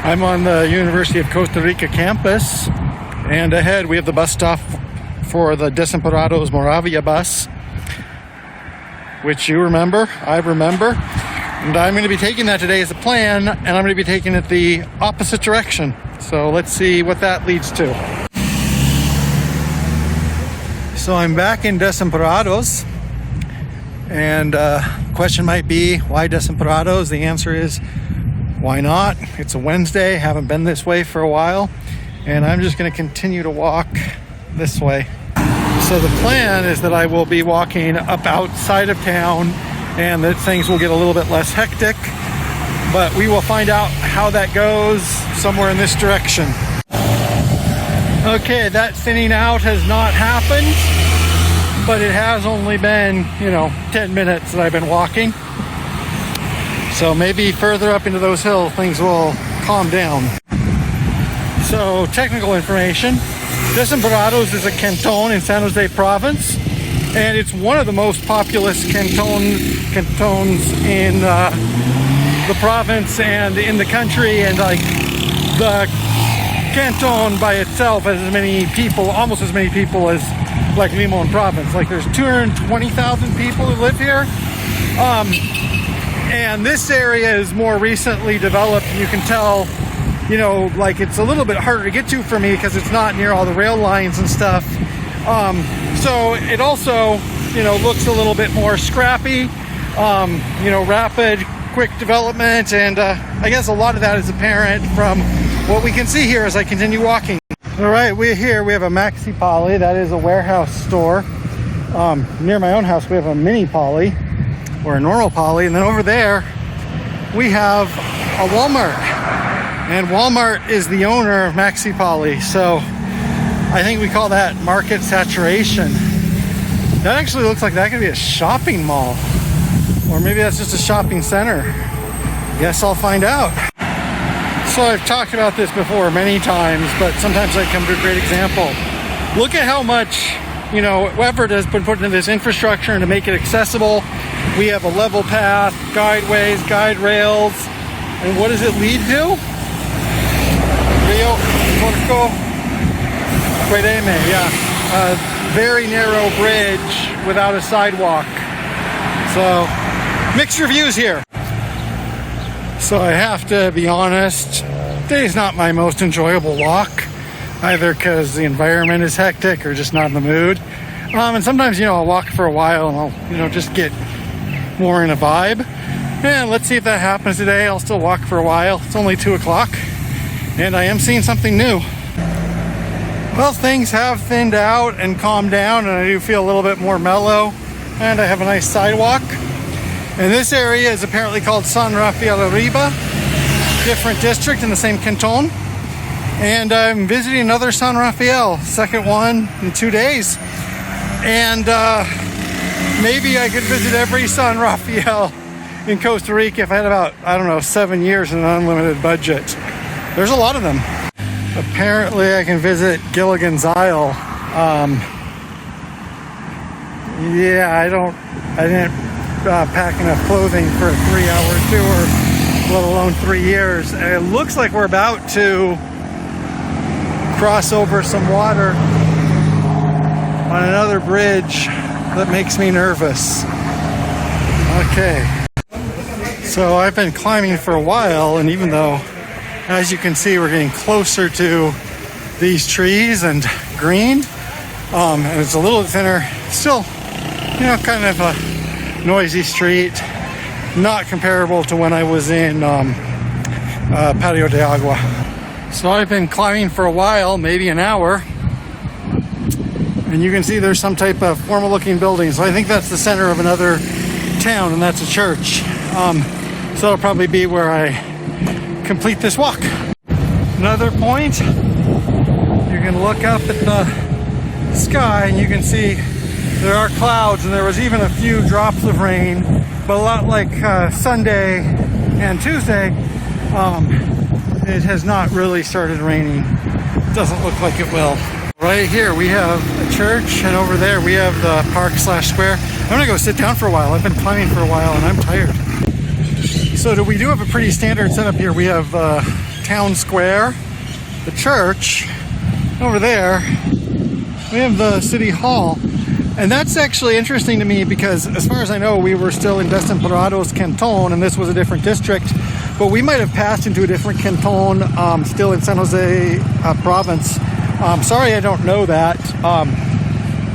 I'm on the University of Costa Rica campus, and ahead we have the bus stop for the Desamparados Moravia bus, which you remember, I remember, and I'm going to be taking that today as a plan, and I'm going to be taking it the opposite direction. So let's see what that leads to. So I'm back in Desamparados, and the question might be, why Desamparados? The answer is, why not? It's a Wednesday, haven't been this way for a while, and I'm just going to continue to walk this way. So the plan is that I will be walking up outside of town and that things will get a little bit less hectic, but we will find out how that goes somewhere in this direction. Okay, that thinning out has not happened, but it has only been, 10 minutes that I've been walking. So maybe further up into those hills, things will calm down. So technical information, Desamparados is a canton in San Jose province, and it's one of the most populous cantons in the province and in the country, and like the canton by itself has as many people, almost as many people as like Limon province. Like there's 220,000 people who live here. And this area is more recently developed. You can tell, like it's a little bit harder to get to for me because it's not near all the rail lines and stuff. So it also, looks a little bit more scrappy, rapid, quick development. And I guess a lot of that is apparent from what we can see here as I continue walking. All right, we have a Maxi Poly. That is a warehouse store. Near my own house, we have a mini Poly, or a normal Poly, and then over there we have a Walmart, and Walmart is the owner of Maxi Poly, so I think we call that market saturation. That actually looks like that could be a shopping mall, or maybe that's just a shopping center. Guess I'll find out. So I've talked about this before many times, but sometimes I come to a great example. Look at how much effort has been put into this infrastructure and to make it accessible. We have a level path, guideways, guide rails, and what does it lead to? Rio Porco Quedeme, a very narrow bridge without a sidewalk. So, mixed reviews here. So I have to be honest, today's not my most enjoyable walk, either because the environment is hectic or just not in the mood. And sometimes, I'll walk for a while and I'll, just get more in a vibe. And let's see if that happens today. I'll still walk for a while. It's only 2 o'clock and I am seeing something new. Well, things have thinned out and calmed down, and I do feel a little bit more mellow, and I have a nice sidewalk. And this area is apparently called San Rafael Arriba, different district in the same canton. And I'm visiting another San Rafael, second one in 2 days. And maybe I could visit every San Rafael in Costa Rica if I had about, 7 years and an unlimited budget. There's a lot of them. Apparently I can visit Gilligan's Isle. I didn't pack enough clothing for a 3-hour tour, let alone 3 years. And it looks like we're about to cross over some water on another bridge that makes me nervous. Okay, so I've been climbing for a while, and even though, as you can see, we're getting closer to these trees and green, and it's a little thinner, still, kind of a noisy street, not comparable to when I was in Patio de Agua. So I've been climbing for a while, maybe an hour, and you can see there's some type of formal looking building. So I think that's the center of another town, and that's a church. So it'll probably be where I complete this walk. Another point, you can look up at the sky and you can see there are clouds, and there was even a few drops of rain, but a lot like Sunday and Tuesday, it has not really started raining. It doesn't look like it will. Right here we have a church, and over there we have the park/square. I'm gonna go sit down for a while. I've been climbing for a while and I'm tired. So we do have a pretty standard setup here. We have town square, the church. Over there, we have the city hall. And that's actually interesting to me because, as far as I know, we were still in Desamparados Canton, and this was a different district. But we might have passed into a different canton, still in San Jose province. Sorry, I don't know that.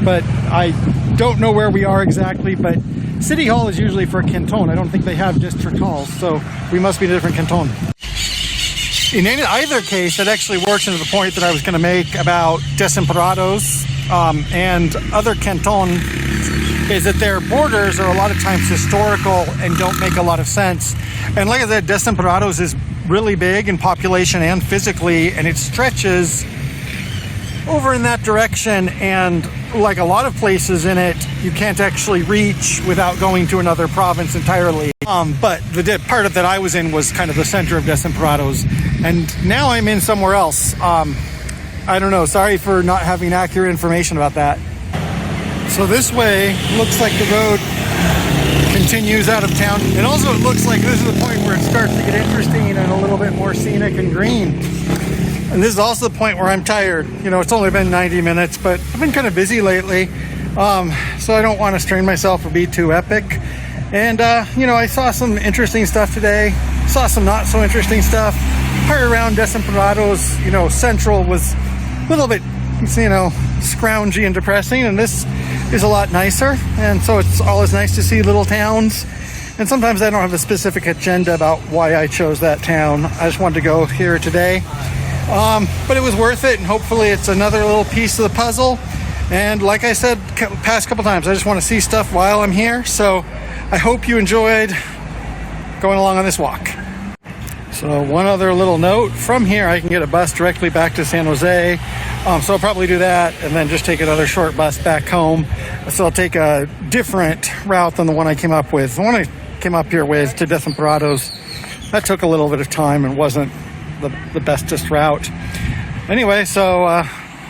But I don't know where we are exactly. But City Hall is usually for a canton. I don't think they have district halls, so we must be in a different canton. In either case, it actually works into the point that I was going to make about Desamparados and other cantons, is that their borders are a lot of times historical and don't make a lot of sense. And like I said, Desamparados is really big in population and physically, and it stretches over in that direction, and like a lot of places in it, you can't actually reach without going to another province entirely. But the part of that I was in was kind of the center of Desamparados, and now I'm in somewhere else. I don't know, sorry for not having accurate information about that. So this way, looks like the road continues out of town, and also it looks like this is the point where it starts to get interesting and a little bit more scenic and green. And this is also the point where I'm tired. You know, it's only been 90 minutes, but I've been kind of busy lately. So I don't want to strain myself or be too epic. And, you know, I saw some interesting stuff today. Saw some not so interesting stuff. Part around Desamparados, you know, Central was a little bit, you know, scroungy and depressing. And this is a lot nicer. And so it's always nice to see little towns. And sometimes I don't have a specific agenda about why I chose that town. I just wanted to go here today. But it was worth it, and hopefully it's another little piece of the puzzle. And like I said past couple times, I just want to see stuff while I'm here. So I hope you enjoyed going along on this walk. So one other little note, from here I can get a bus directly back to San Jose. So I'll probably do that and then just take another short bus back home. So I'll take a different route than the one I came up with. The one I came up here with to Desamparados, that took a little bit of time and wasn't the bestest route. Anyway, so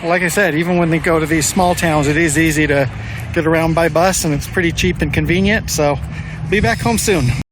like I said, even when they go to these small towns, it is easy to get around by bus, and it's pretty cheap and convenient. So be back home soon.